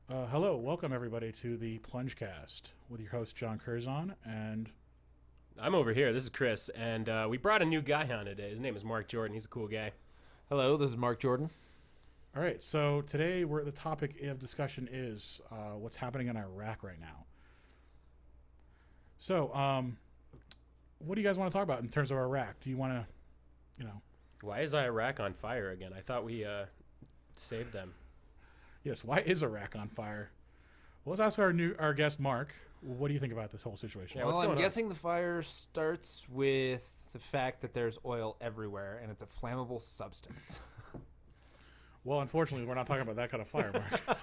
Hello, welcome everybody to the Plunge cast with your host John Curzon, and I'm over here. This is Chris, and we brought a new guy on today. His name is Mark Jordan. He's a cool guy. Hello, this is Mark Jordan. all right. So today, the topic of discussion is what's happening in Iraq right now. So, what do you guys want to talk about in terms of Iraq? Do you want to, you know, Why is Iraq on fire again? I thought we saved them. yes, why is Iraq on fire? Well, let's ask our guest Mark. What do you think about this whole situation? Yeah, what's Well, I'm going on? guessing the fire starts with the fact that there's oil everywhere and it's a flammable substance. Well, unfortunately, we're not talking about that kind of fire, Mark.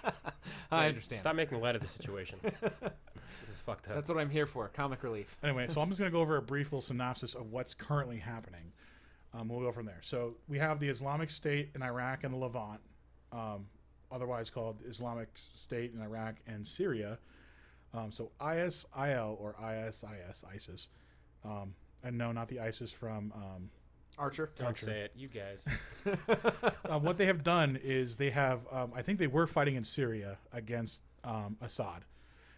I understand. Stop making light of the situation. This is fucked up. That's what I'm here for, comic relief. Anyway, so I'm just going to go over a brief little synopsis of what's currently happening. We'll go from there. So we have the Islamic State in Iraq and the Levant, otherwise called Islamic State in Iraq and Syria. So ISIL or ISIS, and no, not the ISIS from. Archer. Don't say it, you guys. What they have done is they have, I think they were fighting in Syria against Assad,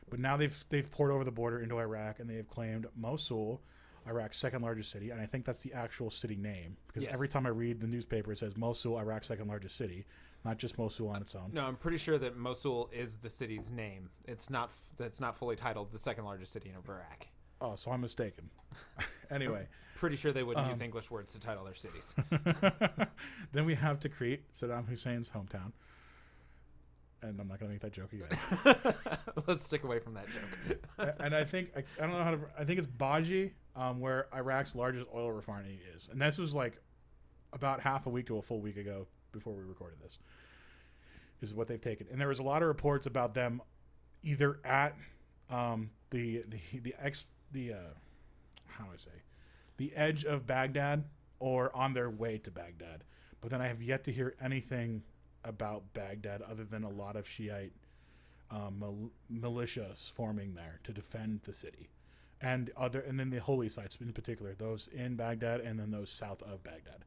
but now they've poured over the border into Iraq and they have claimed Mosul, Iraq's second largest city, and I think that's the actual city name because Yes. every time I read the newspaper it says Mosul, Iraq's second largest city, not just Mosul on its own. No, I'm pretty sure that Mosul is the city's name. It's not. That's not fully titled the second largest city in Iraq. Oh, so I'm mistaken. Anyway, Pretty sure they wouldn't use English words to title their cities. then we have Tikrit, Saddam Hussein's hometown, and I'm not going to make that joke again. Let's stick away from that joke. And I think I don't know how to. I think it's Baji, where Iraq's largest oil refinery is, and this was like about half a week to a full week ago before we recorded this. Is what they've taken, and there was a lot of reports about them either at the how do I say the edge of Baghdad or on their way to Baghdad. But then I have yet to hear anything about Baghdad other than a lot of Shiite militias forming there to defend the city, and then the holy sites in particular, those in Baghdad and then those south of Baghdad.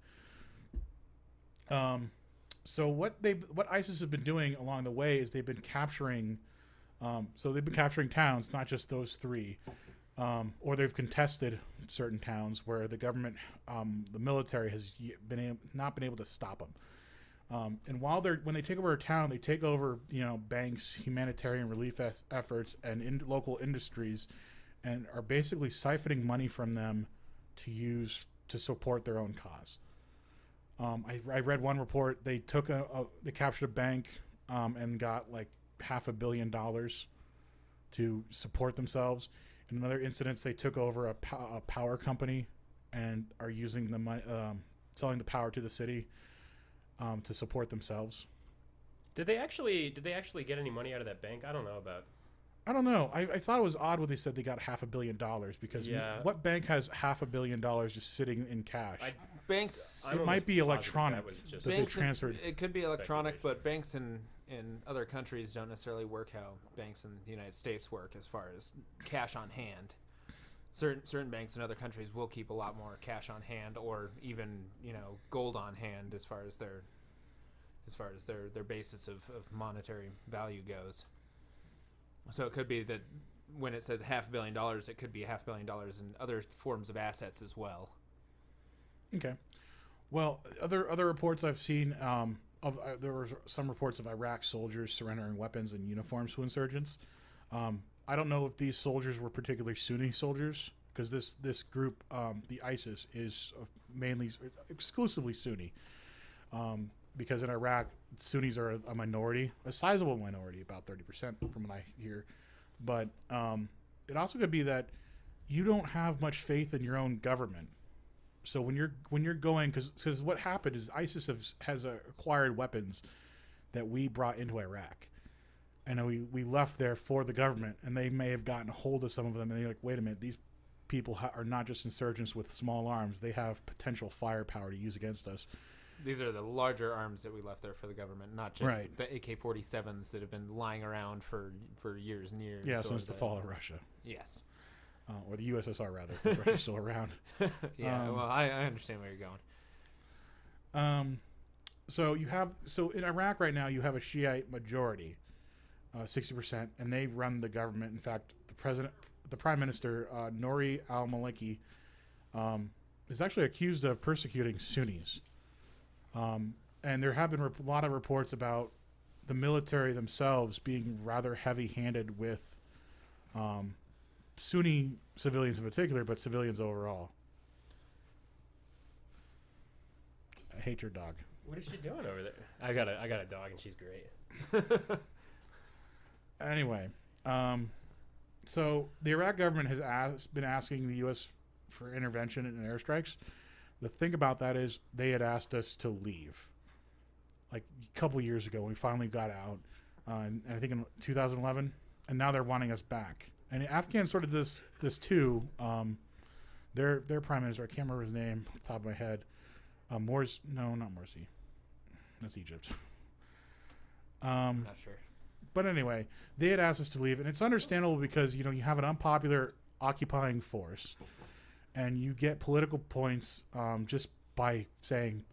So what ISIS have been doing along the way is they've been capturing. So they've been capturing towns, not just those three, or they've contested certain towns where the government, the military has not been able to stop them. And when they take over a town, they take over banks, humanitarian relief efforts, and local industries, and are basically siphoning money from them to use to support their own cause. I read one report. They they captured a bank and got like $500 million to support themselves. In another incident, they took over a power company and are using the money, selling the power to the city to support themselves. Did they actually get any money out of that bank? I don't know about. I don't know. I thought it was odd when they said they got $500 million because Yeah. what bank has $500 million just sitting in cash? Banks. I'm It might almost be positive electronic. that was just- That they Banks transferred. It could be electronic, Speculation. but banks in other countries don't necessarily work how banks in the United States work as far as cash on hand. Certain banks in other countries will keep a lot more cash on hand, or even gold on hand as far as their basis of monetary value goes. So it could be that when it says $500 million, it could be $500 million in other forms of assets as well. Okay. Well, other reports I've seen there were some reports of Iraq soldiers surrendering weapons and uniforms to insurgents. I don't know if these soldiers were particularly Sunni soldiers because this group, the ISIS, is mainly exclusively Sunni. Because in Iraq, Sunnis are a minority, a sizable minority, about 30% from what I hear. But it also could be that you don't have much faith in your own government. So when you're going, because what happened is ISIS has acquired weapons that we brought into Iraq, and we left there for the government, and they may have gotten a hold of some of them, and they're like, wait a minute, these people are not just insurgents with small arms; they have potential firepower to use against us. These are the larger arms that we left there for the government, not just Right. the AK-47s that have been lying around for years and years. Yeah, or since the fall of Russia, Yes. or the USSR rather, because Russia's still around. Yeah, well, I understand where you're going. So in Iraq right now you have a Shiite majority, 60%, and they run the government. In fact, the prime minister, Nouri al-Maliki, is actually accused of persecuting Sunnis. And there have been a lot of reports about the military themselves being rather heavy-handed with Sunni civilians in particular, but civilians overall. I hate your dog. What is she doing over there? I got a dog, and she's great. Anyway, so the Iraq government has been asking the U.S. for intervention in airstrikes. The thing about that is they had asked us to leave. Like a couple years ago, we finally got out, and I think in 2011, and now they're wanting us back. And the Afghans sort of this too. Their prime minister, I can't remember his name off the top of my head. Not Morsi. That's Egypt. Not sure. But anyway, they had asked us to leave, and it's understandable because you have an unpopular occupying force, and you get political points just by saying,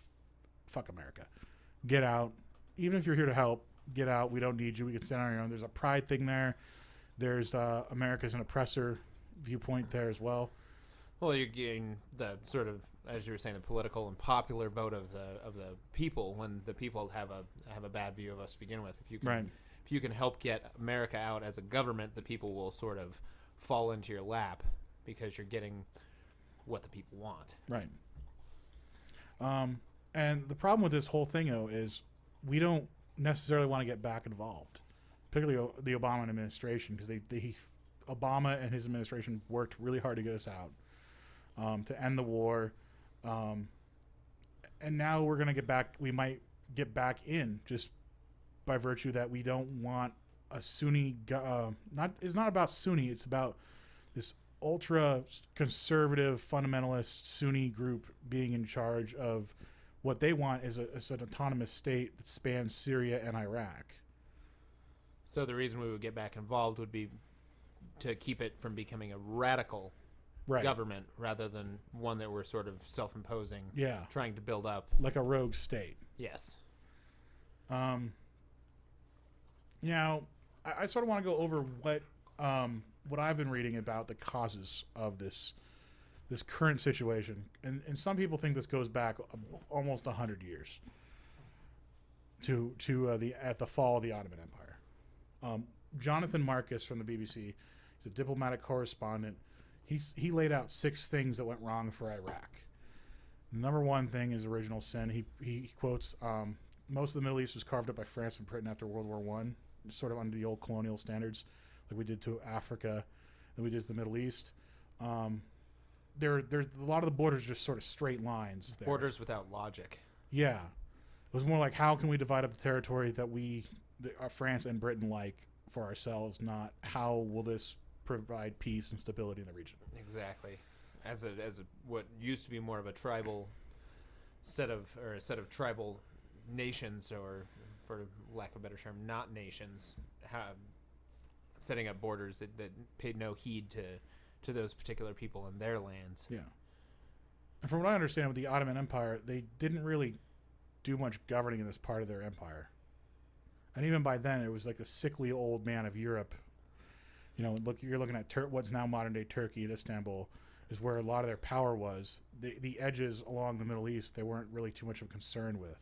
"Fuck America, get out." Even if you're here to help, get out. We don't need you. We can stand on our own. There's a pride thing there. There's America's an oppressor viewpoint there as well. Well, you're getting the sort of, as you were saying, the political and popular vote of the people. When the people have a bad view of us to begin with, if you can help get America out as a government, the people will sort of fall into your lap because you're getting what the people want. Right. And the problem with this whole thing, though, is we don't necessarily want to get back involved, particularly the Obama administration, because Obama and his administration worked really hard to get us out, to end the war, and now we're going to get back. We might get back in just by virtue that we don't want a Sunni. It's not about Sunni. It's about this ultra conservative fundamentalist Sunni group being in charge of what they want is an autonomous state that spans Syria and Iraq. So the reason we would get back involved would be to keep it from becoming a radical government rather than one that we're sort of self-imposing, trying to build up. Like a rogue state. Yes. Now, I sort of want to go over what I've been reading about the causes of this current situation, and some people think this goes back almost 100 years to the fall of the Ottoman Empire. Jonathan Marcus from the BBC, he's a diplomatic correspondent. He laid out 6 things that went wrong for Iraq. The number one thing is original sin. He quotes, most of the Middle East was carved up by France and Britain after World War One, sort of under the old colonial standards, like we did to Africa, and we did to the Middle East. There's a lot of the borders are just sort of straight lines there. Borders without logic. Yeah. It was more like, how can we divide up the territory that France and Britain like for ourselves, not how will this provide peace and stability in the region. Exactly. As a what used to be more of a tribal set of tribal nations, or for lack of a better term, not nations, setting up borders that paid no heed to those particular people and their lands. Yeah. And from what I understand with the Ottoman Empire, they didn't really do much governing in this part of their empire. And even by then, it was like the sickly old man of Europe. You're looking at what's now modern-day Turkey and Istanbul is where a lot of their power was. The edges along the Middle East, they weren't really too much of a concern with.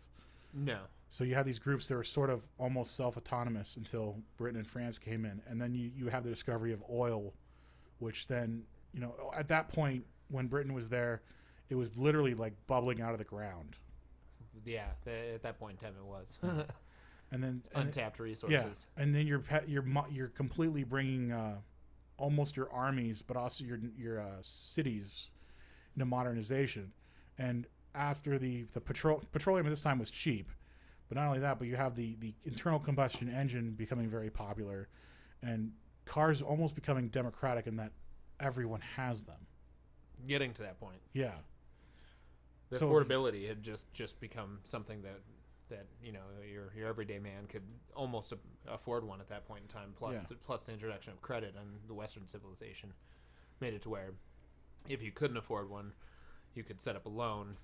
No. So you had these groups that were sort of almost self-autonomous until Britain and France came in. And then you have the discovery of oil, which then, at that point, when Britain was there, it was literally like bubbling out of the ground. Yeah, at that point in time it was. And then untapped resources. Yeah, and then you're completely bringing almost your armies, but also your cities into modernization. And after the petroleum at this time was cheap, but not only that, but you have the internal combustion engine becoming very popular, and cars almost becoming democratic in that everyone has them. Getting to that point. Yeah. The affordability had just become something that your everyday man could almost afford one at that point in time. Plus the introduction of credit and the Western civilization made it to where if you couldn't afford one, you could set up a loan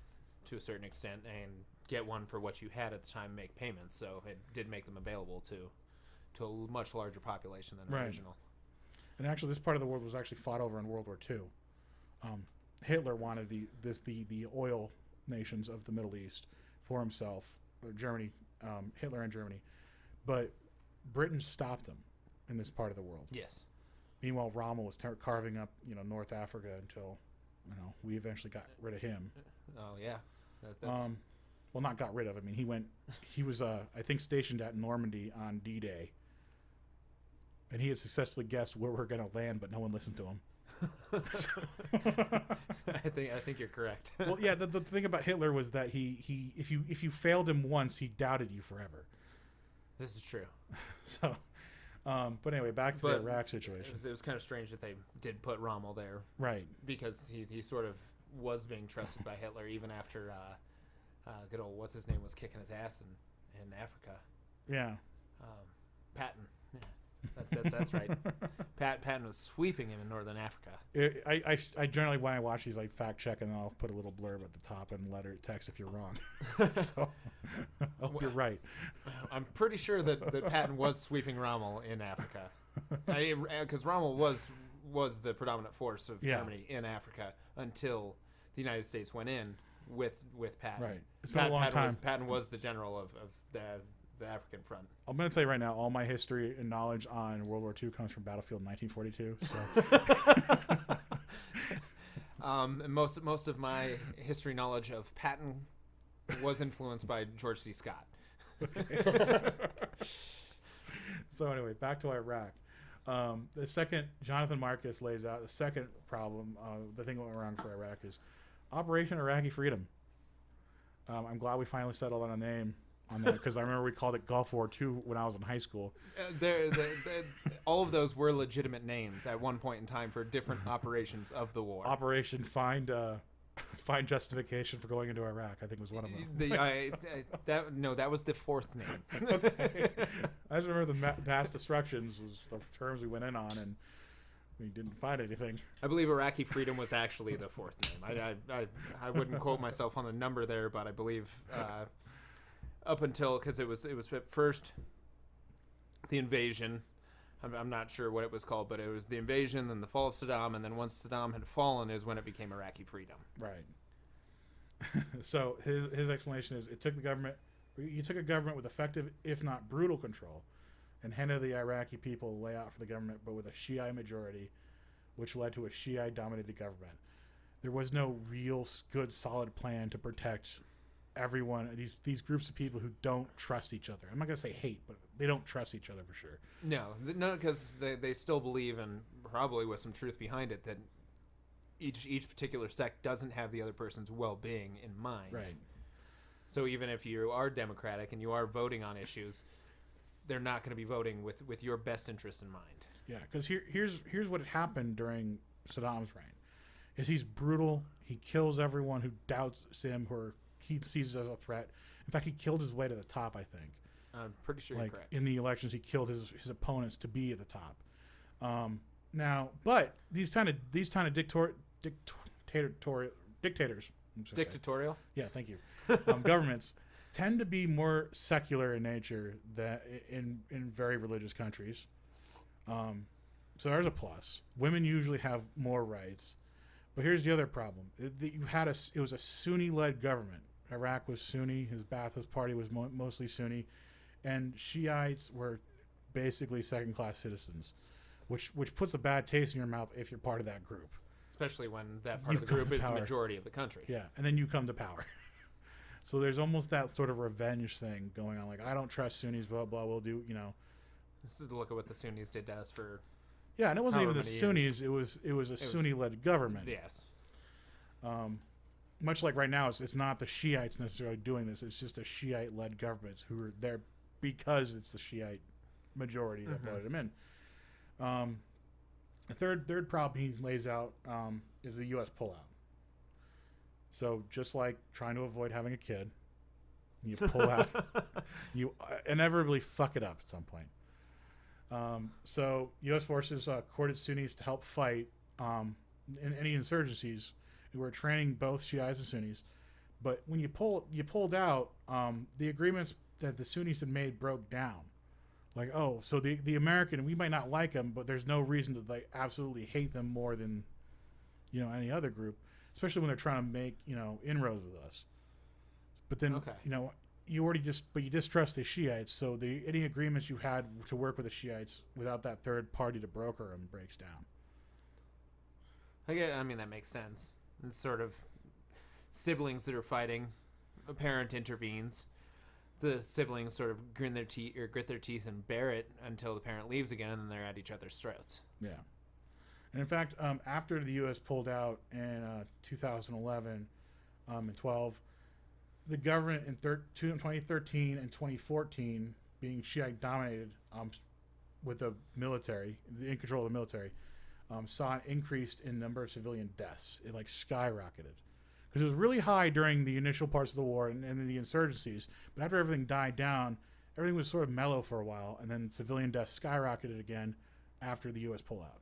to a certain extent and get one for what you had at the time, make payments. So it did make them available to a much larger population than Right. original. And actually, this part of the world was actually fought over in World War II. Hitler wanted the oil nations of the Middle East for himself, Germany, Hitler and Germany, but Britain stopped him in this part of the world. Yes. Meanwhile, Rommel was carving up, North Africa until, we eventually got rid of him. Oh yeah. That's Well, not got rid of. I mean, he was, I think, stationed at Normandy on D-Day, and he had successfully guessed where we're going to land, but no one listened to him. I think you're correct. Well, yeah. The thing about Hitler was that he if you failed him once, he doubted you forever. This is true. So, but anyway, back to the Iraq situation. It was kind of strange that they did put Rommel there, Right. because he sort of was being trusted by Hitler even after good old what's his name was kicking his ass in Africa. Yeah. Patton. Yeah. That's right. Patton was sweeping him in northern Africa. I generally, when I watch these, like, fact check, and then I'll put a little blurb at the top and text if you're wrong. So I hope you're right. I'm pretty sure that Patton was sweeping Rommel in Africa, because Rommel was the predominant force of Germany in Africa until the United States went in with Patton. Right. It's been a long time. Patton was the general of the African front. I'm going to tell you right now, all my history and knowledge on World War II comes from Battlefield 1942. So, Most of my history knowledge of Patton was influenced by George C. Scott. So anyway, back to Iraq. The second, Jonathan Marcus lays out the second problem. The thing that went wrong for Iraq is Operation Iraqi Freedom. I'm glad we finally settled on a name on that, because I remember we called it Gulf War II when I was in high school. All of those were legitimate names at one point in time for different operations of the war. Operation Find Justification for Going into Iraq, I think, was one of them. That was the fourth name. Okay. I just remember the mass destructions was the terms we went in on, and we didn't find anything. I believe Iraqi Freedom was actually the fourth name. I wouldn't quote myself on the number there, but I believe up until, because it was at first the invasion. I'm not sure what it was called, but it was the invasion, then the fall of Saddam, and then once Saddam had fallen is when it became Iraqi Freedom. Right. So his explanation is, you took a government with effective, if not brutal, control, and handed the Iraqi people a layout for the government, but with a Shiite majority, which led to a Shiite-dominated government. There was no real good, solid plan to protect everyone, these groups of people who don't trust each other. I'm not going to say hate, but they don't trust each other for sure. No, because they still believe, and probably with some truth behind it, that each particular sect doesn't have the other person's well-being in mind. Right. So even if you are democratic and you are voting on issues, they're not going to be voting with your best interest in mind. Yeah, because here's what happened during Saddam's reign. Is he's brutal. He kills everyone who doubts him or he sees as a threat. In fact, he killed his way to the top, I think. I'm pretty sure you're correct. In the elections, he killed his opponents to be at the top. But these kind of dictatorial dictators. Dictatorial? Yeah, thank you. Governments tend to be more secular in nature than in very religious countries. So there's a plus. Women usually have more rights. But here's the other problem. It was a Sunni-led government. Iraq was Sunni. His Ba'athist party was mostly Sunni. And Shiites were basically second-class citizens, which puts a bad taste in your mouth if you're part of that group. Especially when that part of the group is the majority of the country. Yeah, and then you come to power. So there's almost that sort of revenge thing going on. Like, I don't trust Sunnis, blah, blah, we'll do, This is a look at what the Sunnis did to us for... Yeah, and it wasn't even the Sunnis. It was a Sunni-led government. Yes. Much like right now, it's not the Shiites necessarily doing this. It's just a Shiite-led government who are there because it's the Shiite majority that voted him in. The third problem he lays out is the U.S. pullout. So just like trying to avoid having a kid, you pull out, you inevitably fuck it up at some point. So U.S. forces courted Sunnis to help fight in any insurgencies. We were training both Shiites and Sunnis, but when you pulled out, the agreements that the Sunnis had made broke down. Like, oh, so the American, we might not like them, but there's no reason to like absolutely hate them more than any other group, especially when they're trying to make inroads with us. But then Okay. you distrust the Shiites, so any agreements you had to work with the Shiites without that third party to broker them breaks down. I mean, that makes sense. It's sort of siblings that are fighting. A parent intervenes. The siblings sort of grit their teeth and bear it until the parent leaves again, and then they're at each other's throats. Yeah. And in fact, after the U.S. pulled out in 2011 and 12, the government in 2013 and 2014, being Shiite dominated with the military, in control of the military, saw an increase in number of civilian deaths. It like skyrocketed. Because it was really high during the initial parts of the war and the insurgencies, but after everything died down, everything was sort of mellow for a while, and then civilian deaths skyrocketed again after the U.S. pullout.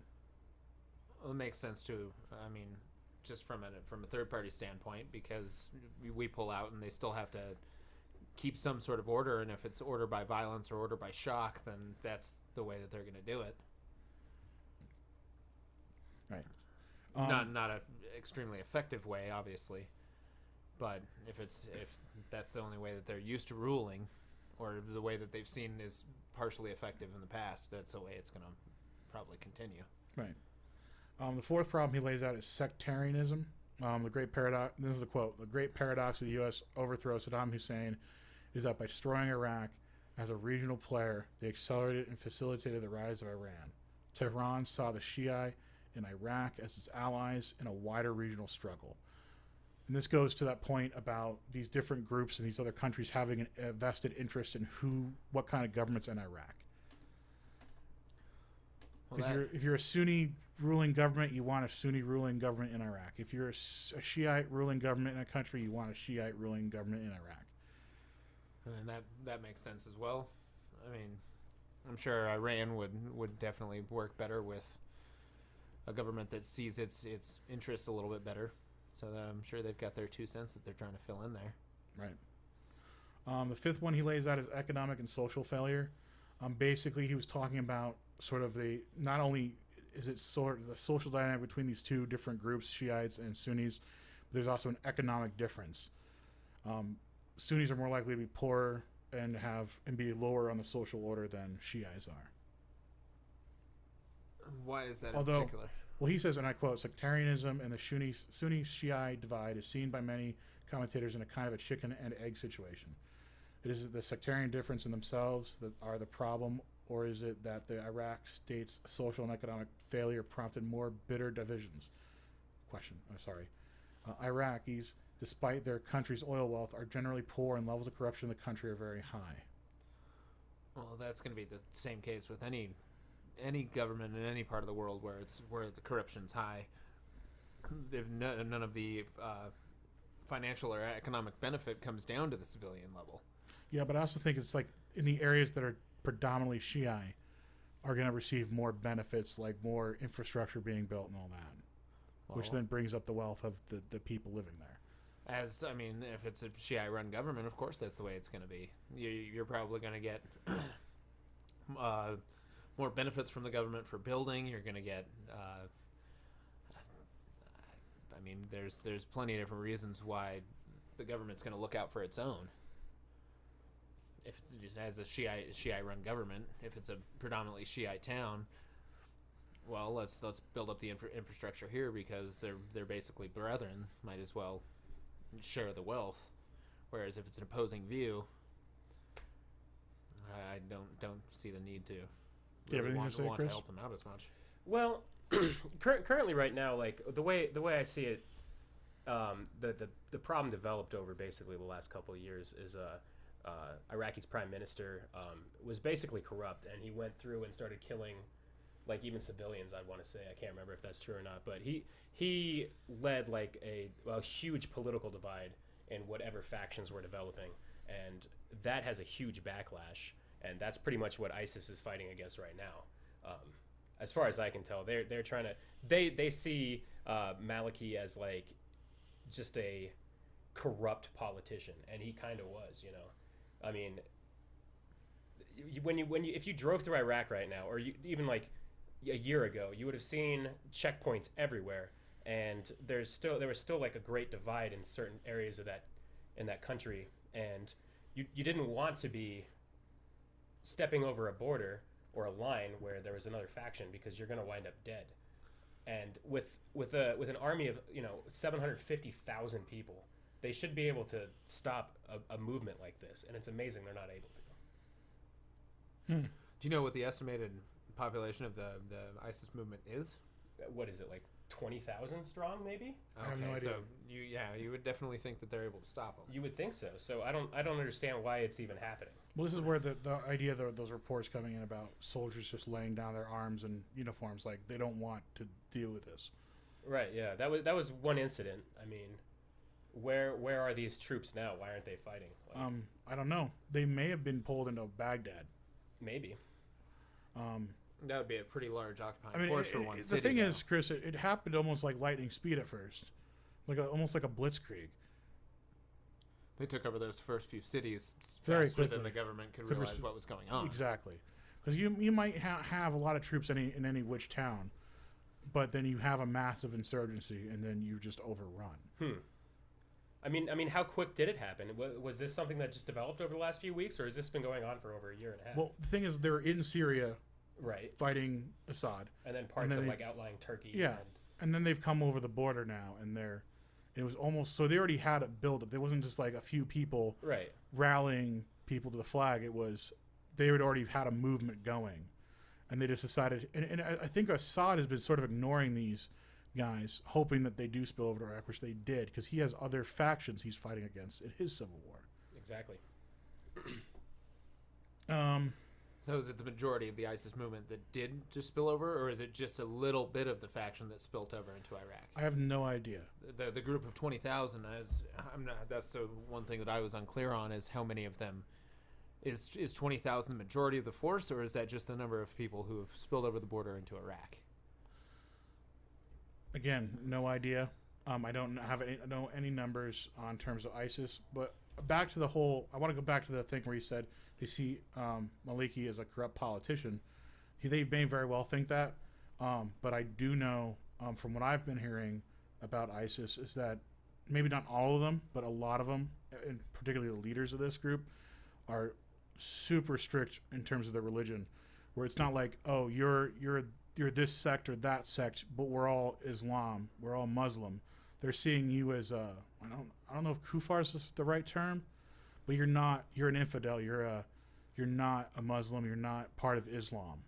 Well, it makes sense too. I mean, just from a third party standpoint, because we pull out and they still have to keep some sort of order, and if it's order by violence or order by shock, then that's the way that they're going to do it. Right. Not a extremely effective way, obviously, but if that's the only way that they're used to ruling, or the way that they've seen is partially effective in the past, that's the way it's going to probably continue. Right. The fourth problem he lays out is sectarianism. The great paradox. This is the quote: "The great paradox of the U.S. overthrow Saddam Hussein is that by destroying Iraq as a regional player, they accelerated and facilitated the rise of Iran. Tehran saw the Shia in Iraq as its allies in a wider regional struggle." And this goes to that point about these different groups and these other countries having a vested interest in what kind of government's in Iraq. Well, If you're a Sunni ruling government, you want a Sunni ruling government in Iraq. If you're a Shiite ruling government in a country, you want a Shiite ruling government in Iraq. and that makes sense as well. I mean, I'm sure Iran would definitely work better with a government that sees its interests a little bit better. So I'm sure they've got their 2 cents that they're trying to fill in there. Right. The fifth one he lays out is economic and social failure. Basically, he was talking about sort of not only is it sort of the social dynamic between these two different groups, Shiites and Sunnis, but there's also an economic difference. Sunnis are more likely to be poorer and be lower on the social order than Shiites are. Why is that in particular? Well, he says, and I quote, "Sectarianism and the Sunni-Shiite divide is seen by many commentators in a kind of a chicken and egg situation. It is the sectarian difference in themselves that are the problem, or is it that the Iraq state's social and economic failure prompted more bitter divisions?" Iraqis, despite their country's oil wealth, are generally poor and levels of corruption in the country are very high. Well, that's going to be the same case with any government in any part of the world where the corruption's high. None of the financial or economic benefit comes down to the civilian level. Yeah, but I also think it's like in the areas that are predominantly Shiite are going to receive more benefits, like more infrastructure being built and all that, which then brings up the wealth of the people living there. If it's a Shiite-run government, of course that's the way it's going to be. You're probably going to get more benefits from the government for building. You're going to get, there's plenty of different reasons why the government's going to look out for its own. If it's just as a Shiite-run government, if it's a predominantly Shiite town, well, let's build up the infrastructure here because they're basically brethren. Might as well share the wealth. Whereas if it's an opposing view, I don't see the need to really want to help them out as much. Well, currently right now, like the way I see it, the problem developed over basically the last couple of years is Iraqi's prime minister was basically corrupt, and he went through and started killing like even civilians. I want to say, I can't remember if that's true or not, but he led like a huge political divide in whatever factions were developing, and that has a huge backlash, and that's pretty much what ISIS is fighting against right now. As far as I can tell, they're trying to they see Maliki as like just a corrupt politician, and he kind of was, you know. I mean, if you drove through Iraq right now, or even like a year ago, you would have seen checkpoints everywhere, and there was still like a great divide in certain areas of that country, and you didn't want to be stepping over a border or a line where there was another faction, because you're going to wind up dead. And with an army of 750,000 people, they should be able to stop a movement like this, and it's amazing they're not able to. Do you know what the estimated population of the ISIS movement is? What is it, like 20,000 strong, maybe? I have no idea. So you would definitely think that they're able to stop them. You would think so. So I don't understand why it's even happening. Well, this is where the idea of those reports coming in about soldiers just laying down their arms and uniforms, like they don't want to deal with this. Right. Yeah. That was one incident. I mean, where are these troops now? Why aren't they fighting? Like, I don't know. They may have been pulled into Baghdad. maybe. That would be a pretty large occupying force for one city. The thing is, Chris, it happened almost like lightning speed at first, almost like a blitzkrieg. They took over those first few cities Very faster quickly. than the government could realize what was going on. Exactly, because you might have a lot of troops in any which town, but then you have a massive insurgency, and then you just overrun. I mean, how quick did it happen? Was this something that just developed over the last few weeks, or has this been going on for over a year and a half? Well, the thing is, they're in Syria, right, fighting Assad, and then parts of like outlying Turkey. Yeah, and then they've come over the border now, and it was almost so they already had a build up. It wasn't just like a few people right rallying people to the flag. It was they had already had a movement going, and they just decided. And I think Assad has been sort of ignoring these guys, hoping that they do spill over to Iraq, which they did, because he has other factions he's fighting against in his civil war. Exactly. So is it the majority of the ISIS movement that did just spill over, or is it just a little bit of the faction that spilt over into Iraq? I have no idea. The group of 20,000 that's the one thing that I was unclear on, is how many of them is 20,000 the majority of the force, or is that just the number of people who have spilled over the border into Iraq? Again, no idea. I don't have any numbers on terms of ISIS, but back to the whole. I want to go back to the thing where he said they see Maliki as a corrupt politician. They may very well think that, but I do know from what I've been hearing about ISIS is that maybe not all of them, but a lot of them, and particularly the leaders of this group, are super strict in terms of their religion, where it's not like, oh, you're this sect or that sect, but we're all Islam, we're all Muslim. They're seeing you as I don't know if kufar is the right term, but you're an infidel. You're not a Muslim. You're not part of Islam.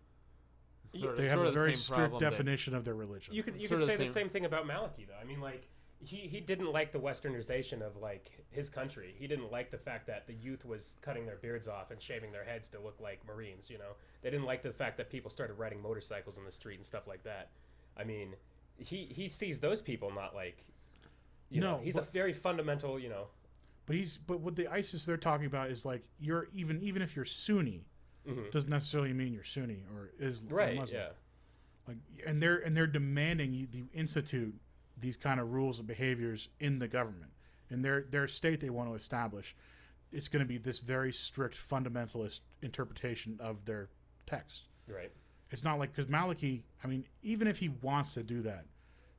They have a very strict definition of their religion. You could say the same thing about Maliki, though. I mean, like he didn't like the westernization of like his country. He didn't like the fact that the youth was cutting their beards off and shaving their heads to look like Marines. You know, they didn't like the fact that people started riding motorcycles in the street and stuff like that. I mean, he sees those people not like. He's a very fundamental. But what the ISIS they're talking about is like you're even if you're Sunni, doesn't necessarily mean you're Sunni or Islam or Muslim. Yeah. Like and they're demanding you institute these kind of rules and behaviors in the government. In their state they want to establish, it's going to be this very strict fundamentalist interpretation of their text. Right. It's not like, because Maliki, I mean, even if he wants to do that,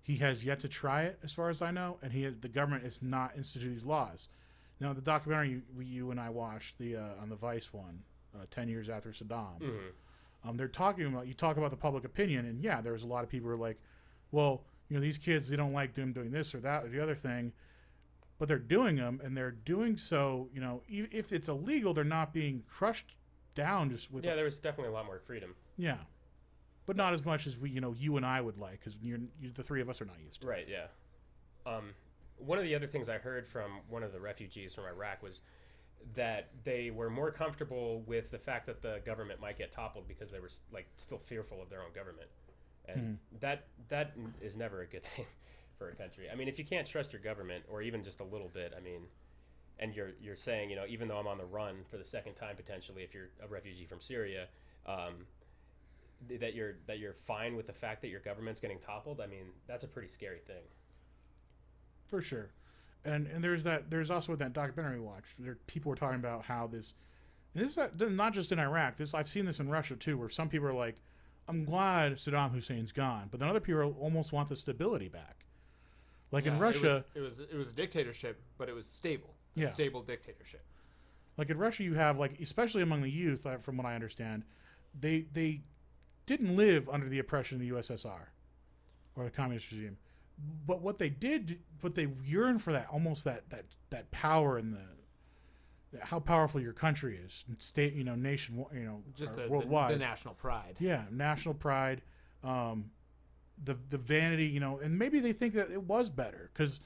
he has yet to try it, as far as I know, and the government is not instituting these laws. Now, the documentary you and I watched, on the Vice one, 10 years after Saddam, they're talking about, you talk about the public opinion, and yeah, there's a lot of people who are like, well, these kids, they don't like them doing this or that or the other thing, but they're doing them, and they're doing so, if it's illegal, they're not being crushed down just with... Yeah, there was definitely a lot more freedom. Yeah. But not as much as you and I would like, because the three of us are not used to it. Right, yeah. One of the other things I heard from one of the refugees from Iraq was that they were more comfortable with the fact that the government might get toppled because they were still fearful of their own government. And that is never a good thing for a country. I mean, if you can't trust your government, or even just a little bit, I mean, and you're saying, even though I'm on the run for the second time potentially, if you're a refugee from Syria, that you're fine with the fact that your government's getting toppled, I mean, that's a pretty scary thing. For sure. And there's also that documentary we watched, people were talking about how this And this is not just in Iraq. I've seen this in Russia too, where some people are like, "I'm glad Saddam Hussein's gone," but then other people almost want the stability back. Like in Russia, it was a dictatorship, but it was stable. Yeah. Stable dictatorship. Like in Russia, you have like, especially among the youth, from what I understand, they didn't live under the oppression of the USSR or the communist regime, but what they yearn for that, almost that power and how powerful your country is, and state, nation, Just worldwide, the national pride. Yeah, national pride, the vanity, and maybe they think that it was better because,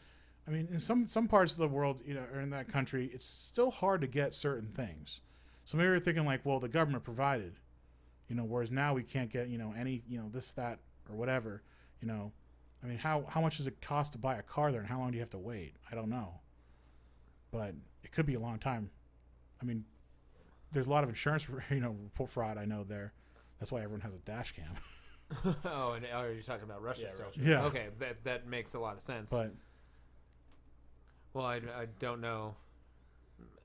I mean, in some parts of the world, or in that country, it's still hard to get certain things. So maybe they're thinking like, well, the government provided, whereas now we can't get, any, this, that, or whatever, I mean, how much does it cost to buy a car there, and how long do you have to wait? I don't know, but it could be a long time. I mean, there's a lot of insurance, fraud I know there. That's why everyone has a dash cam. Oh, and you're talking about Russia. Yeah, so. Russia. Yeah. Okay, that makes a lot of sense. But well, I don't know.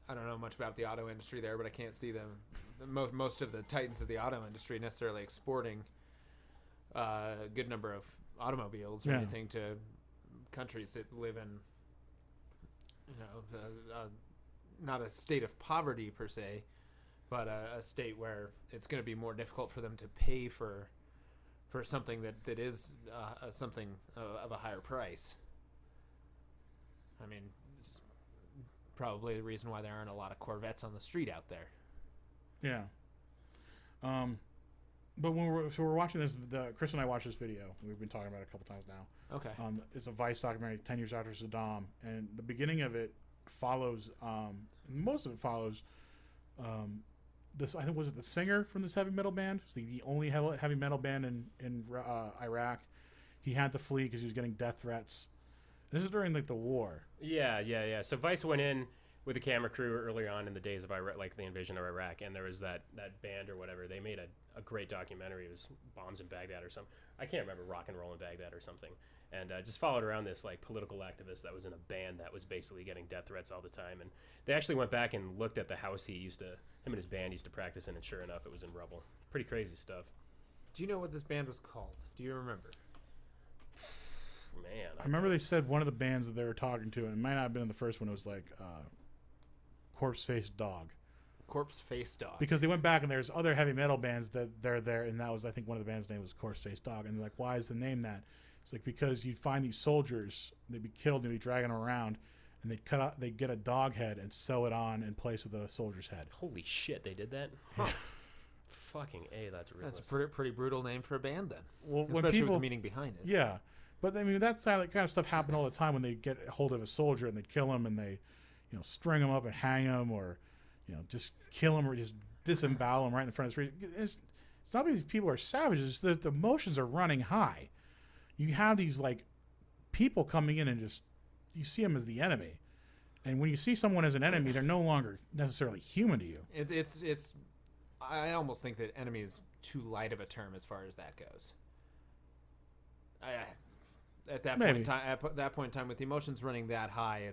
I don't know much about the auto industry there, but I can't see them. Most of the titans of the auto industry necessarily exporting a good number of automobiles or anything to countries that live in, not a state of poverty per se, but a state where it's going to be more difficult for them to pay for something that is something of a higher price. I mean, it's probably the reason why there aren't a lot of Corvettes on the street out there. yeah. But when we're watching this, Chris and I watched this video. We've been talking about it a couple times now. Okay. It's a Vice documentary, 10 years after Saddam, and the beginning of it follows. Most of it follows. This, I think, was it the singer from this heavy metal band? It's the only heavy metal band in Iraq. He had to flee because he was getting death threats. This is during like the war. Yeah. So Vice went in with a camera crew early on in the days of Iraq, like the invasion of Iraq, and there was that band or whatever. They made a great documentary. It was Bombs in Baghdad or something. I can't remember, Rock and Roll in Baghdad or something. And just followed around this like political activist that was in a band that was basically getting death threats all the time. And they actually went back and looked at the house him and his band used to practice in, and sure enough, it was in rubble. Pretty crazy stuff. Do you know what this band was called? Do you remember? Man, I remember they said one of the bands that they were talking to, and it might not have been the first one. It was like Corpse Face Dog. Corpse Face Dog. Because they went back and there's other heavy metal bands that they're there, and that was, I think, one of the band's name was Corpse Face Dog, and they're like, why is the name that? It's like, because you'd find these soldiers, they'd be killed, and they'd be dragging them around, and they'd get a dog head and sew it on in place of the soldier's head. holy shit, they did that? Huh. Fucking A, that's real. That's a pretty brutal name for a band then. Well, Especially with the meaning behind it. Yeah. But I mean, that kind of stuff happened all the time when they get a hold of a soldier and they'd kill him, and they, string him up and hang him, or, just kill him or just disembowel him right in front of the street. It's not that these people are savages. It's that the emotions are running high. You have these like people coming in and just, you see them as the enemy. And when you see someone as an enemy, they're no longer necessarily human to you. It's I almost think that enemy is too light of a term as far as that goes. At that point in time, with the emotions running that high,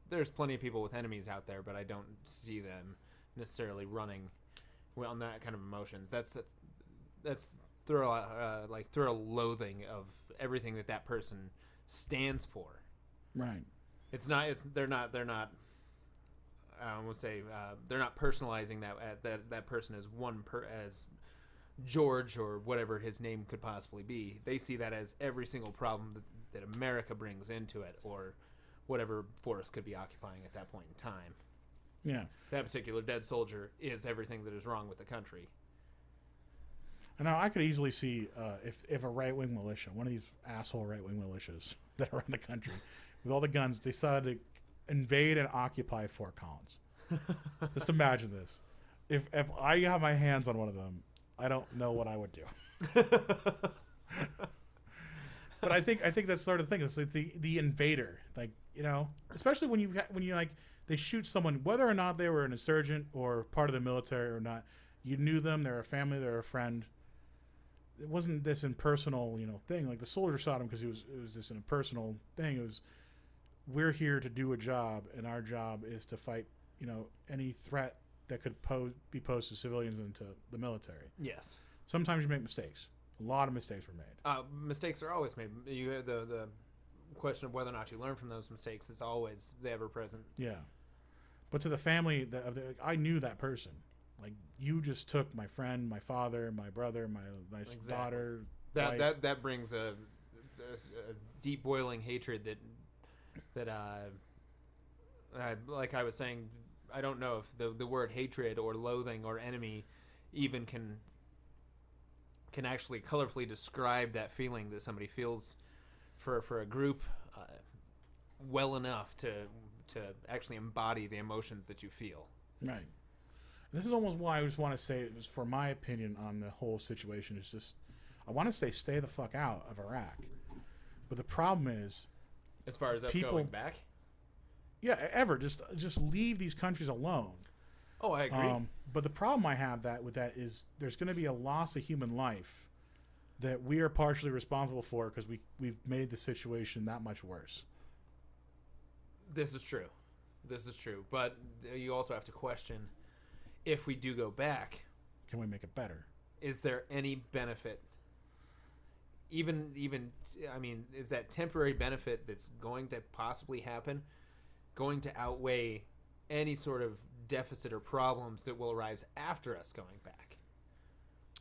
there's plenty of people with enemies out there, but I don't see them necessarily running on that kind of emotions. That's thorough loathing of everything that person stands for. Right. They're not I would say they're not personalizing that person as as George or whatever his name could possibly be. They see that as every single problem that America brings into it, or whatever force could be occupying at that point in time. Yeah. That particular dead soldier is everything that is wrong with the country. And now I could easily see if a right-wing militia, one of these asshole right-wing militias that are in the country, with all the guns, decided to invade and occupy Fort Collins. Just imagine this. If I have my hands on one of them, I don't know what I would do. But I think that's sort of the thing. It's like the invader, like, especially when you like, they shoot someone, whether or not they were an insurgent or part of the military or not, you knew them, they're a family, they're a friend. It wasn't this impersonal, thing. Like the soldier shot him because it was this impersonal thing. It was, we're here to do a job, and our job is to fight, any threat that could be posed to civilians and to the military. Yes. Sometimes you make mistakes. A lot of mistakes were made. Mistakes are always made. You the question of whether or not you learn from those mistakes is always the ever present. Yeah, but to the family I knew that person. Like, you just took my friend, my father, my brother, my daughter. That brings a deep boiling hatred that like I was saying, I don't know if the word hatred or loathing or enemy even can actually colorfully describe that feeling that somebody feels for a group well enough to actually embody the emotions that you feel. Right. And this is almost why I just want to say, it was for my opinion on the whole situation, is just, I want to say stay the fuck out of Iraq. But the problem is, as far as us going back, yeah, ever just leave these countries alone. Oh, I agree. But the problem I have with that is there's going to be a loss of human life that we are partially responsible for because we've made the situation that much worse. This is true. But you also have to question, if we do go back, can we make it better? Is there any benefit? Even I mean, is that temporary benefit that's going to possibly happen going to outweigh any sort of deficit or problems that will arise after us going back?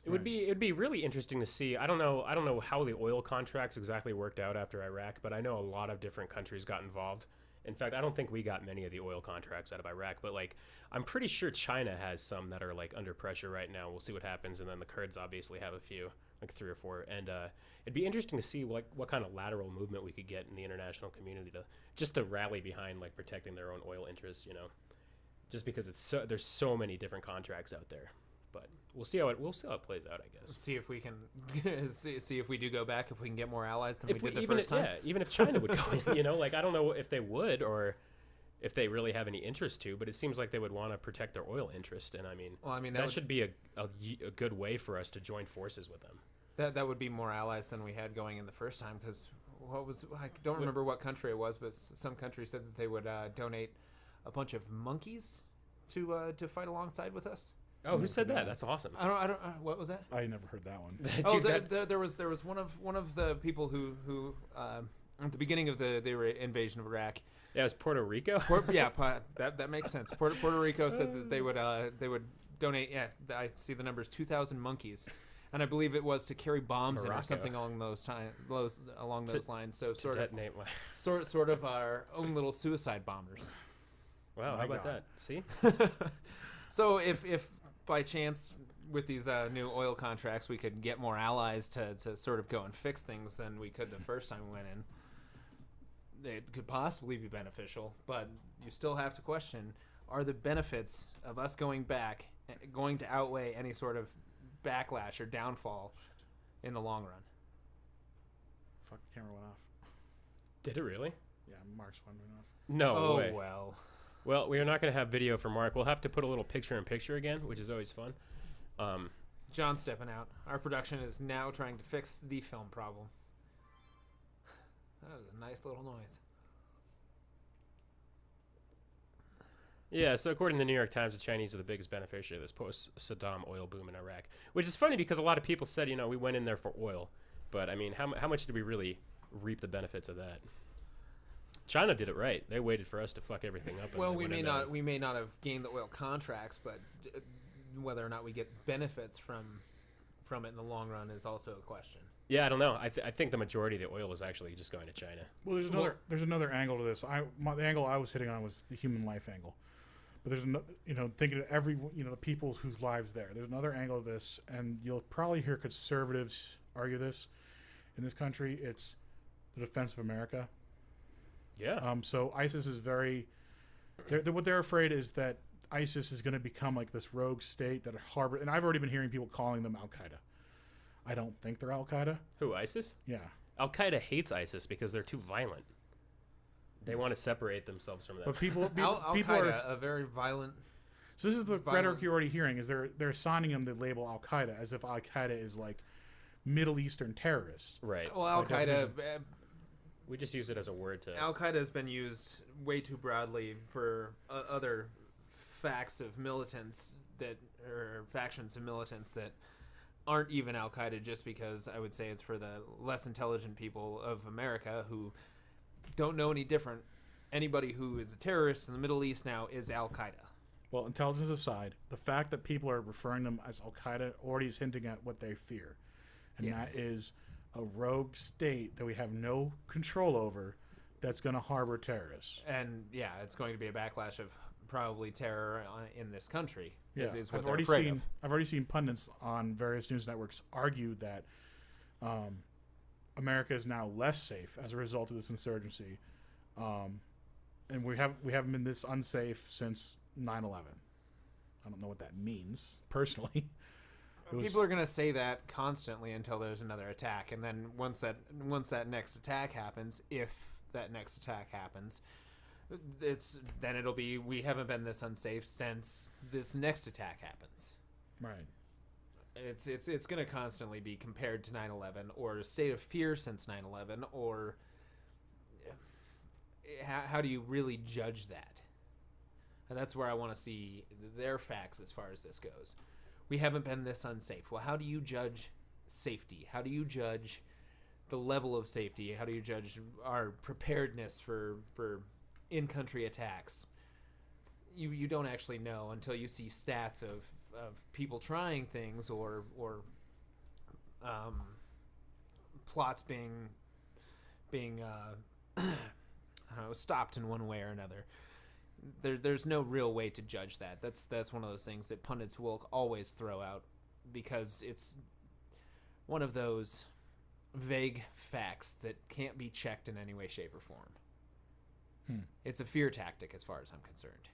It'd be really interesting to see. I don't know how the oil contracts exactly worked out after Iraq, but I know a lot of different countries got involved. In fact, I don't think we got many of the oil contracts out of Iraq, but like, I'm pretty sure China has some that are like under pressure right now. We'll see what happens, and then the Kurds obviously have a few, like 3 or 4, and it'd be interesting to see what kind of lateral movement we could get in the international community to rally behind like protecting their own oil interests, you know, just because there's so many different contracts out there. But we'll see how it plays out, I guess. See if we can see if we do go back, if we can get more allies than we did the first time. Yeah, even if China would go in, you know, like, I don't know if they would or if they really have any interest to, but it seems like they would want to protect their oil interest, and I mean, that should be a good way for us to join forces with them. That would be more allies than we had going in the first time, because I don't remember what country it was, but some country said that they would donate a bunch of monkeys to fight alongside with us. Oh, who said that? That's awesome. I don't. What was that? I never heard that one. Dude, there was one of the people who at the beginning of the invasion of Iraq. Yeah, it was Puerto Rico. That makes sense. Puerto Rico said that they would donate. Yeah, I see the numbers, 2,000 monkeys, and I believe it was to carry bombs in or something along those lines. So sort of our own little suicide bombers. Wow, how about that? See. So if by chance with these new oil contracts we could get more allies to sort of go and fix things than we could the first time we went in, it could possibly be beneficial, but you still have to question, are the benefits of us going back going to outweigh any sort of backlash or downfall in the long run? Fuck, the camera went off. Did it really? Yeah, Mark's one went off. No way. Well, we are not going to have video for Mark. We'll have to put a little picture-in-picture again, which is always fun. John's stepping out. Our production is now trying to fix the film problem. That was a nice little noise. Yeah, so according to the New York Times, the Chinese are the biggest beneficiary of this post-Saddam oil boom in Iraq, which is funny because a lot of people said, you know, we went in there for oil. But, I mean, how much did we really reap the benefits of that? China did it right. They waited for us to fuck everything up. Well, we may not have gained the oil contracts, but whether or not we get benefits from it in the long run is also a question. Yeah, I don't know. I think the majority of the oil was actually just going to China. Well, there's another angle to this. The angle I was hitting on was the human life angle. But there's another, thinking of the people whose lives there. There's another angle of this, and you'll probably hear conservatives argue this in this country. It's the defense of America. Yeah. So ISIS is what they're afraid is that ISIS is going to become like this rogue state that harbor. And I've already been hearing people calling them Al Qaeda. I don't think they're Al Qaeda. Who, ISIS? Yeah. Al Qaeda hates ISIS because they're too violent. They want to separate themselves from them. But people Al Qaeda, a very violent. So this is the rhetoric you're already hearing. Is they're assigning them the label Al Qaeda as if Al Qaeda is like Middle Eastern terrorists. Right. Well, Al Qaeda. We just use it as a word to. Al Qaeda has been used way too broadly for other facts of militants or factions of militants that aren't even Al Qaeda, just because I would say it's for the less intelligent people of America who don't know any different. Anybody who is a terrorist in the Middle East now is Al Qaeda. Well, intelligence aside, the fact that people are referring them as Al Qaeda already is hinting at what they fear, and Yes. that is a rogue state that we have no control over that's going to harbor terrorists. And yeah, it's going to be a backlash of probably terror in this country. Yeah, is what I've they're already afraid seen. of. I've already seen pundits on various news networks argue that America is now less safe as a result of this insurgency, and we haven't been this unsafe since 9/11. I don't know what that means personally. People are going to say that constantly until there's another attack, and then once that next attack happens, if that next attack happens, it'll be, we haven't been this unsafe since this next attack happens. Right. It's going to constantly be compared to 9/11 or a state of fear since 9/11, or how do you really judge that? And that's where I want to see their facts as far as this goes. We haven't been this unsafe. Well, how do you judge safety? How do you judge the level of safety? How do you judge our preparedness for in-country attacks? You don't actually know until you see stats of people trying things or plots being I don't know, stopped in one way or another. There's no real way to judge that. That's one of those things that pundits will always throw out because it's one of those vague facts that can't be checked in any way, shape, or form. It's a fear tactic as far as I'm concerned.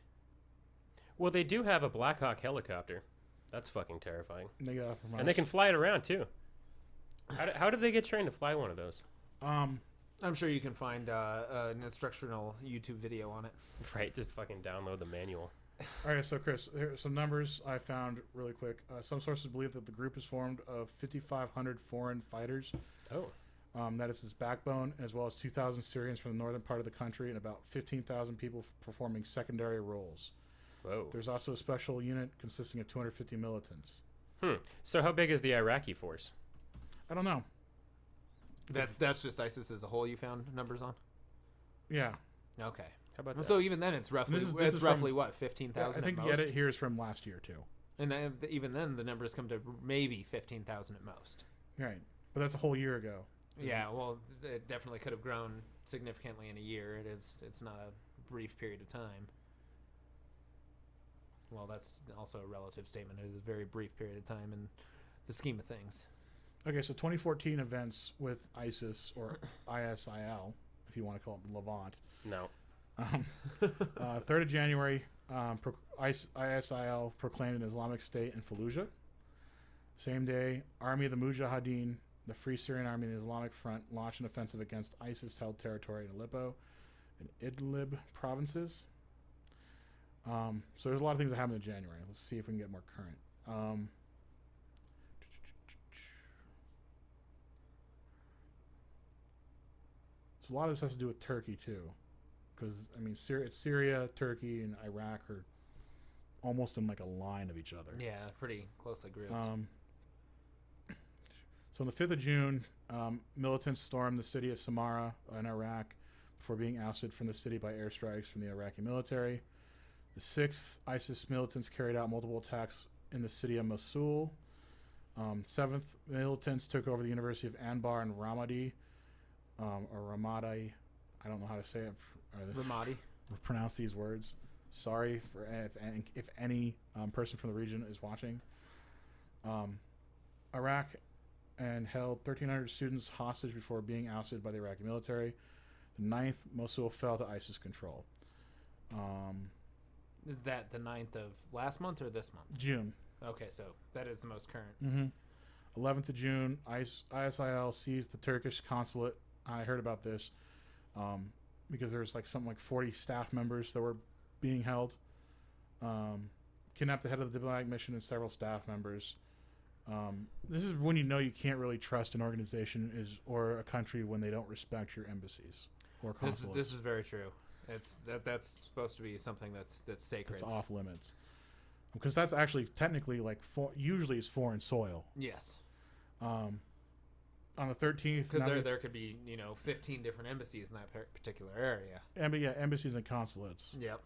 Well, they do have a Black Hawk helicopter. That's fucking terrifying. They got it from And they us. can fly it around, too. How did they get trained to fly one of those? I'm sure you can find an instructional YouTube video on it. Right, just fucking download the manual. All right, so Chris, here are some numbers I found really quick. Some sources believe that the group is formed of 5,500 foreign fighters. Oh. That is its backbone, as well as 2,000 Syrians from the northern part of the country and about 15,000 people performing secondary roles. Whoa. There's also a special unit consisting of 250 militants. So how big is the Iraqi force? I don't know. That's just ISIS as a whole. You found numbers on? Yeah. Okay. How about that? So even then, it's roughly This is roughly from- what, 15,000 I think at the most. edit here is from last year, too. And then, even then, the numbers come to maybe 15,000 at most. Right. But that's a whole year ago. Yeah, well, it definitely could have grown significantly in a year. It's not a brief period of time. Well, that's also a relative statement. It is a very brief period of time in the scheme of things. Okay, so 2014 events with ISIS, or ISIL, if you want to call it Levant. No. 3rd of January, ISIL proclaimed an Islamic State in Fallujah. Same day, Army of the Mujahideen, the Free Syrian Army and the Islamic Front launched an offensive against ISIS-held territory in Aleppo and Idlib provinces. So there's a lot of things that happened in January. Let's see if we can get more current. So a lot of this has to do with Turkey too, because I mean Syria, Turkey, and Iraq are almost in like a line of each other. Yeah, pretty closely grouped. So on the 5th of June, militants stormed the city of Samarra in Iraq before being ousted from the city by airstrikes from the Iraqi military. The 6th, ISIS militants carried out multiple attacks in the city of Mosul. 7th, militants took over the University of Anbar in Ramadi, or Ramadi. I don't know how to say it. Ramadi. Pronounce these words. Sorry for if any person from the region is watching. Iraq and held 1,300 students hostage before being ousted by the Iraqi military. The 9th, Mosul fell to ISIS control. Is that the 9th of last month or this month? June. Okay, so that is the most current. 11th of June, ISIL seized the Turkish consulate. I heard about this because there was like something like 40 staff members that were being held. Kidnapped the head of the diplomatic mission and several staff members. This is when you know you can't really trust an organization or a country when they don't respect your embassies or consulates. This is very true. That's supposed to be something that's sacred. It's off limits. Because that's actually technically like usually it's foreign soil. Yes. On the 13th, because there could be 15 different embassies in that particular area. Embassies and consulates. Yep.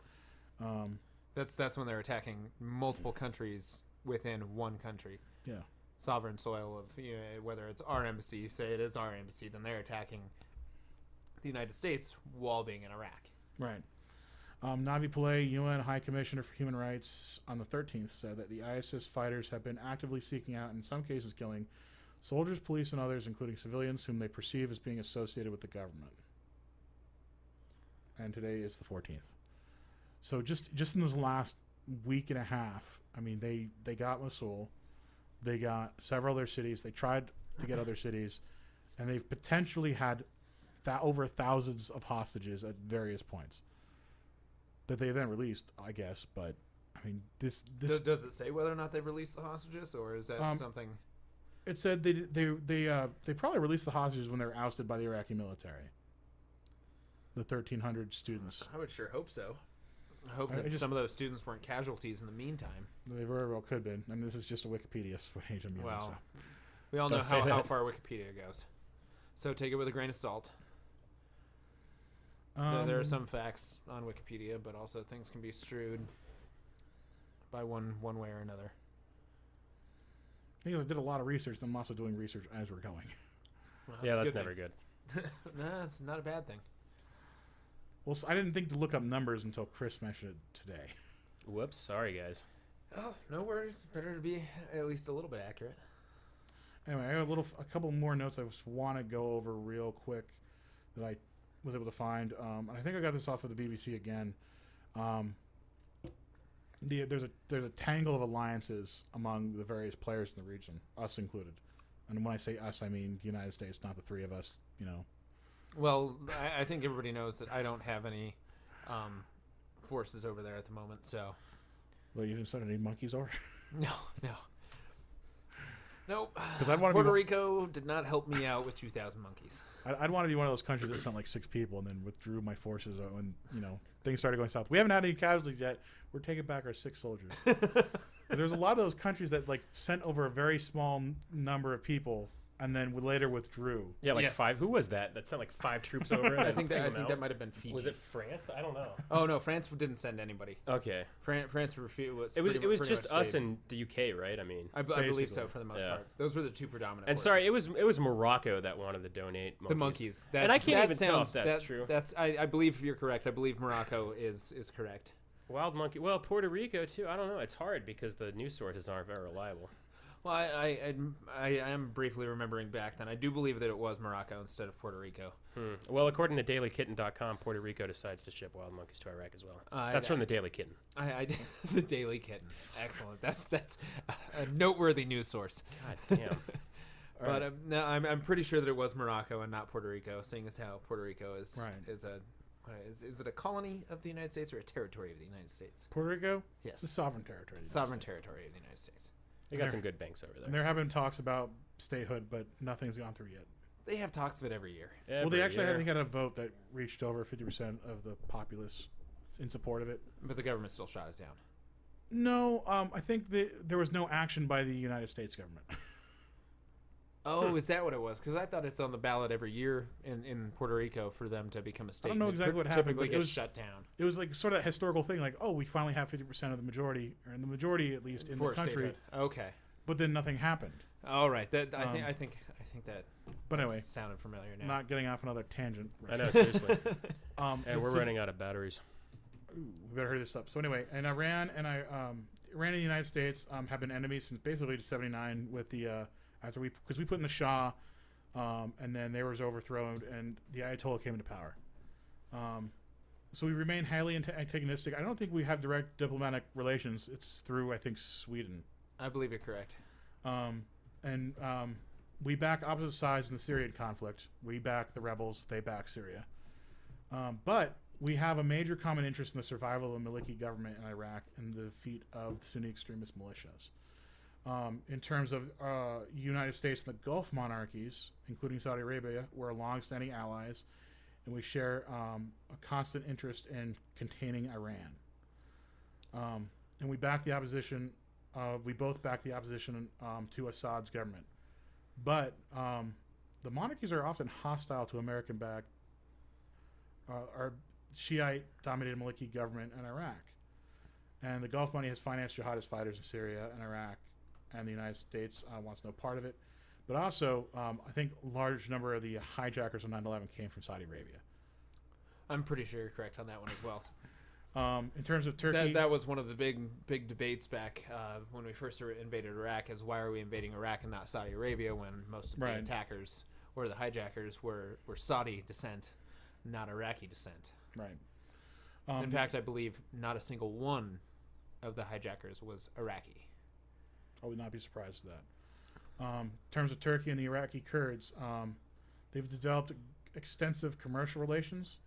That's when they're attacking multiple countries within one country. Yeah. Sovereign soil of whether it's our embassy, say it is our embassy, then they're attacking the United States while being in Iraq. Right. Navi Pillay, UN High Commissioner for Human Rights, on the 13th said that the ISIS fighters have been actively seeking out, and in some cases killing, soldiers, police, and others, including civilians, whom they perceive as being associated with the government. And today is the 14th. So just in this last week and a half, I mean, they got Mosul, they got several other cities, they tried to get other cities, and they've potentially had over thousands of hostages at various points that they then released, I guess. But I mean, this does it say whether or not they've released the hostages, or is that something? It said they probably released the hostages when they were ousted by the Iraqi military. The 1,300 students. I would sure hope so. I hope that some of those students weren't casualties in the meantime. They very well could have been. I mean, this is just a Wikipedia page. Well, we all know how far Wikipedia goes, so take it with a grain of salt. There are some facts on Wikipedia, but also things can be strewed by one way or another. I think I did a lot of research. I'm also doing research as we're going. Well, that's never good. No, it's not a bad thing. Well, I didn't think to look up numbers until Chris mentioned it today. Whoops, sorry guys. Oh, no worries. Better to be at least a little bit accurate. Anyway, I got a couple more notes I just want to go over real quick that I was able to find. And I think I got this off of the BBC again. There's a tangle of alliances among the various players in the region, us included. And when I say us, I mean the United States, not the three of us, Well, I think everybody knows that I don't have any forces over there at the moment, so... Well, you didn't send any monkeys over? No. Nope. Because Puerto Rico did not help me out with 2,000 monkeys. I'd want to be one of those countries that sent like 6 people and then withdrew my forces when things started going south. We haven't had any casualties yet. We're taking back our 6 soldiers. There's a lot of those countries that like sent over a very small number of people and then later withdrew. Yeah, like 5. Who was that? That sent like 5 troops over. I think that might have been Fiji. Was it France? I don't know. Oh no, France didn't send anybody. Okay. France refused. It was just us and the UK, right? I mean, I believe so for the most part. Those were the 2 predominant. And forces. sorry, it was Morocco that wanted to donate monkeys. The monkeys. And I can't even tell if that's true. I believe you're correct. I believe Morocco is correct. Wild monkey. Well, Puerto Rico too. I don't know. It's hard because the news sources aren't very reliable. Well, I am briefly remembering back then. I do believe that it was Morocco instead of Puerto Rico. Well, according to DailyKitten.com, Puerto Rico decides to ship wild monkeys to Iraq as well. That's from the Daily Kitten. The Daily Kitten. Excellent. That's a noteworthy news source. God damn. But no, I'm pretty sure that it was Morocco and not Puerto Rico, seeing as how Puerto Rico is it a colony of the United States or a territory of the United States? Puerto Rico? Yes. It's a sovereign territory. Territory of the United States. They got some good banks over there. And they're having talks about statehood, but nothing's gone through yet. They have talks of it every year. They actually had a vote that reached over 50% of the populace in support of it. But the government still shot it down. No, I think there was no action by the United States government. Oh, is that what it was? Because I thought it's on the ballot every year in Puerto Rico for them to become a state. I don't know exactly what happened. Typically But it was shut down. It was like sort of that historical thing, like, oh, we finally have 50% of the majority, or in the majority at least in the country. Statehood. Okay. But then nothing happened. All right. I think that. But anyway, sounded familiar now. Not getting off another tangent. I know, seriously. And we're running out of batteries. We better hurry this up. So anyway, and Iran and the United States have been enemies since basically 1979 with the because we put in the Shah, and then they was overthrown and the Ayatollah came into power. So we remain highly antagonistic. I don't think we have direct diplomatic relations. It's through, I think, Sweden. I believe you're correct. We back opposite sides in the Syrian conflict. We back the rebels. They back Syria. But we have a major common interest in the survival of the Maliki government in Iraq and the defeat of Sunni extremist militias. In terms of United States and the Gulf monarchies, including Saudi Arabia, we're longstanding allies. and we share a constant interest in containing Iran. And we back the opposition. We both back the opposition to Assad's government, but the monarchies are often hostile to American-backed or Shiite-dominated Maliki government in Iraq. And the Gulf money has financed jihadist fighters in Syria and Iraq, and the United States wants no part of it. But also, I think a large number of the hijackers on 9/11 came from Saudi Arabia. I'm pretty sure you're correct on that one as well. In terms of Turkey, that was one of the big debates back when we first invaded Iraq. Is why are we invading Iraq and not Saudi Arabia when most of the attackers or the hijackers were Saudi descent, not Iraqi descent. Right. In fact, I believe not a single one of the hijackers was Iraqi. I would not be surprised with that. In terms of Turkey and the Iraqi Kurds, they've developed extensive commercial relations,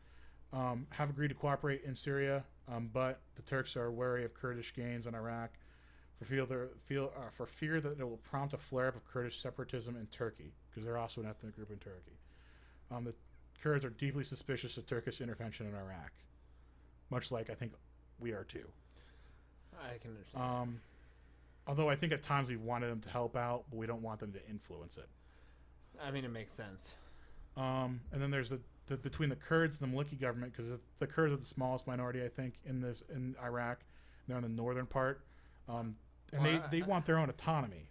have agreed to cooperate in Syria, but the Turks are wary of Kurdish gains in Iraq for fear that it will prompt a flare-up of Kurdish separatism in Turkey, because they're also an ethnic group in Turkey. The Kurds are deeply suspicious of Turkish intervention in Iraq, much like I think we are too. I can understand. Although I think at times we wanted them to help out, but we don't want them to influence it. I mean, it makes sense. And then there's the between the Kurds and the Maliki government, because the Kurds are the smallest minority, I think, in Iraq. They're on the northern part, and they want their own autonomy.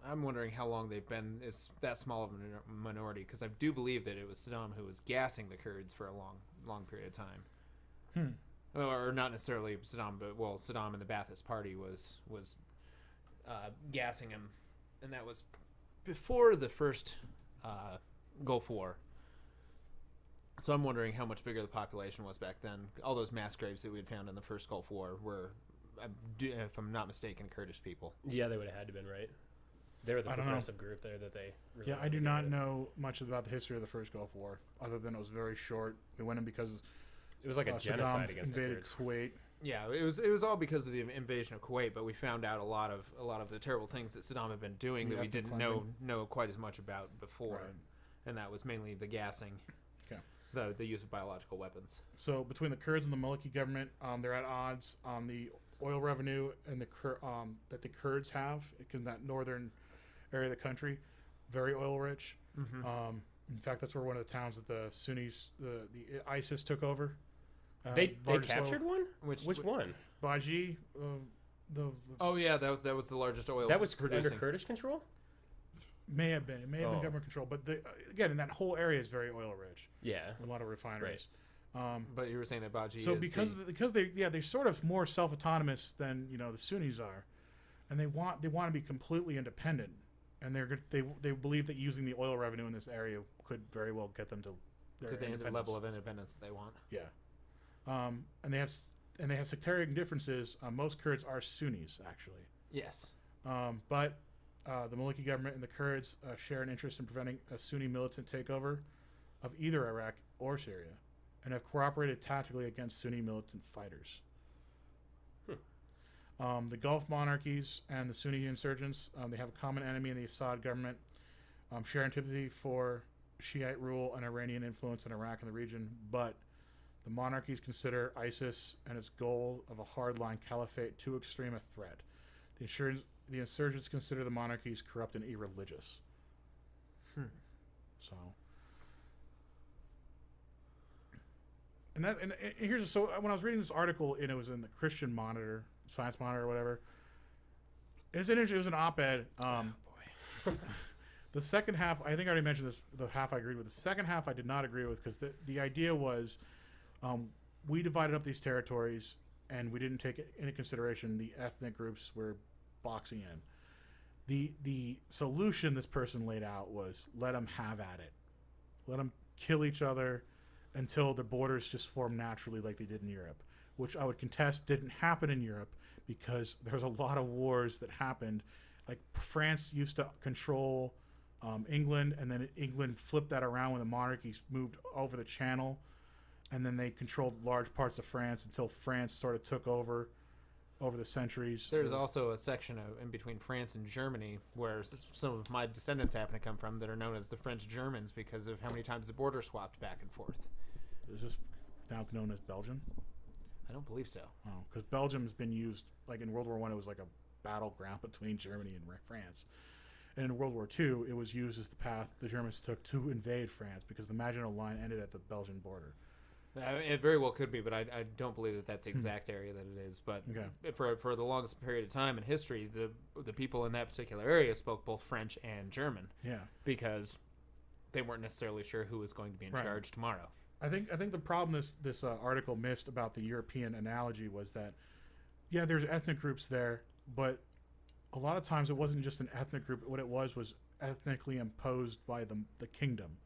I'm wondering how long they've been is that small of a minority, because I do believe that it was Saddam who was gassing the Kurds for a long period of time. Or not necessarily Saddam, but Saddam and the Ba'athist Party was gassing him, and that was before the first Gulf War. So I'm wondering how much bigger the population was back then. All those mass graves that we had found in the first Gulf War were, if I'm not mistaken, Kurdish people. Yeah, they would have had to been, right? They were the progressive group there that they really I do not know much about the history of the first Gulf War, other than it was very short. We went in because it was like a genocide Saddam against the invaded Kurds. Kuwait. Yeah, it was all because of the invasion of Kuwait, but we found out a lot of the terrible things that Saddam had been doing that we didn't know quite as much about before, Right. And that was mainly the gassing, the use of biological weapons. So between the Kurds and the Maliki government, they're at odds on the oil revenue and that the Kurds have, because that northern area of the country, very oil rich. Mm-hmm. In fact, that's where one of the towns that the Sunnis, the ISIS took over. They captured one? Which one? Baji. Oh yeah, that was the largest oil. That was producing. under Kurdish control? May have been. It may have been government control, but again, in that whole area is very oil rich. Yeah, a lot of refineries. Right. But you were saying that Baji. So because they're sort of more self autonomous than the Sunnis are, and they want to be completely independent, and they believe that using the oil revenue in this area could very well get them to the level of independence they want. Yeah. And they have sectarian differences. Most Kurds are Sunnis, actually. Yes. But the Maliki government and the Kurds share an interest in preventing a Sunni militant takeover of either Iraq or Syria, and have cooperated tactically against Sunni militant fighters. The Gulf monarchies and the Sunni insurgents, they have a common enemy in the Assad government, share antipathy for Shiite rule and Iranian influence in Iraq and the region, but the monarchies consider ISIS and its goal of a hardline caliphate too extreme a threat. The insurgents consider the monarchies corrupt and irreligious. So, and here's when I was reading this article, and it was in the Christian Monitor, Science Monitor, or whatever. It was an op-ed. The second half, I think I already mentioned this. The half I agreed with. The second half I did not agree with, because the idea was, we divided up these territories and we didn't take into consideration the ethnic groups we're boxing in. The solution this person laid out was let them have at it, let them kill each other until the borders just form naturally like they did in Europe, which I would contest didn't happen in Europe, because there's a lot of wars that happened. Like France used to control England, and then England flipped that around when the monarchies moved over the Channel, and then they controlled large parts of France until France sort of took over over the centuries. There's also a section in between France and Germany where some of my descendants happen to come from that are known as the French Germans because of how many times the border swapped back and forth. Is this now known as Belgium? I don't believe so. Oh, because Belgium has been used, like in World War I, it was like a battleground between Germany and France. And in World War II, it was used as the path the Germans took to invade France because the Maginot Line ended at the Belgian border. It very well could be, but I don't believe that that's the exact area that it is. But for the longest period of time in history, the people in that particular area spoke both French and German. Yeah, because they weren't necessarily sure who was going to be in charge tomorrow. I think the problem this article missed about the European analogy was that, yeah, there's ethnic groups there, but a lot of times it wasn't just an ethnic group. What it was ethnically imposed by the kingdom.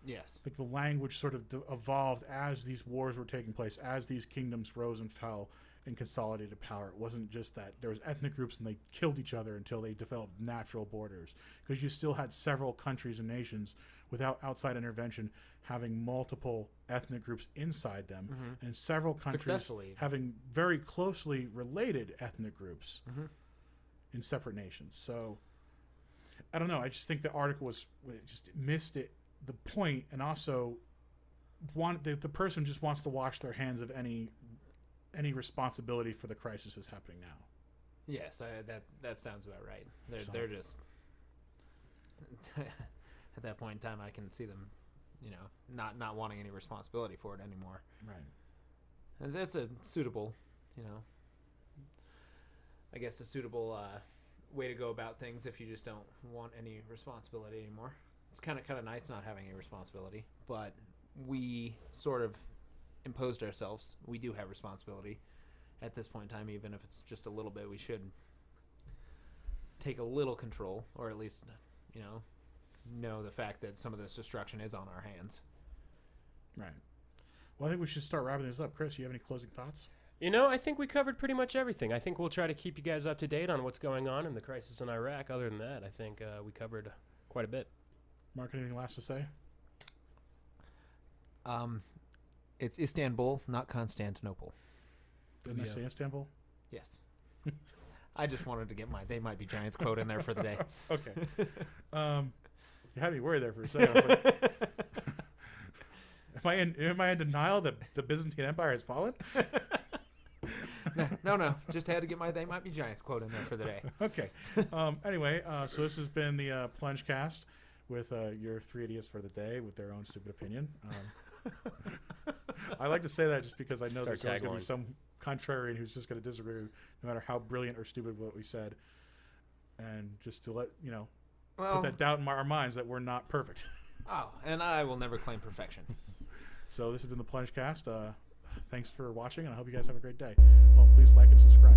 Yes. Like the language sort of evolved as these wars were taking place, as these kingdoms rose and fell and consolidated power. It wasn't just that there was ethnic groups and they killed each other until they developed natural borders, because you still had several countries and nations without outside intervention having multiple ethnic groups inside them, and several countries having very closely related ethnic groups in separate nations. So I don't know. I just think the article just missed the point, and also the person just wants to wash their hands of any responsibility for the crisis that's happening now. Yes, that sounds about right. They're just at that point in time, I can see them, not wanting any responsibility for it anymore. Right. And that's a suitable, I guess a suitable way to go about things if you just don't want any responsibility anymore. It's kind of nice not having any responsibility, but we sort of imposed ourselves. We do have responsibility at this point in time, even if it's just a little bit. We should take a little control, or at least, know the fact that some of this destruction is on our hands. Right. Well, I think we should start wrapping this up. Chris, you have any closing thoughts? I think we covered pretty much everything. I think we'll try to keep you guys up to date on what's going on in the crisis in Iraq. Other than that, I think we covered quite a bit. Mark, anything last to say? It's Istanbul, not Constantinople. Didn't I say Istanbul? Yes. I just wanted to get my "They Might Be Giants" quote in there for the day. Okay. You had me worried there for a second. I was like, am I in denial that the Byzantine Empire has fallen? No. Just had to get my "They Might Be Giants" quote in there for the day. Okay. Anyway, so this has been the Plunge cast with your three idiots for the day with their own stupid opinion. I like to say that just because I know there's always going to be some contrarian who's just going to disagree no matter how brilliant or stupid what we said. And just to let, put that doubt in our minds that we're not perfect. Oh, and I will never claim perfection. So this has been the Plunge cast. Thanks for watching, and I hope you guys have a great day. Please like and subscribe.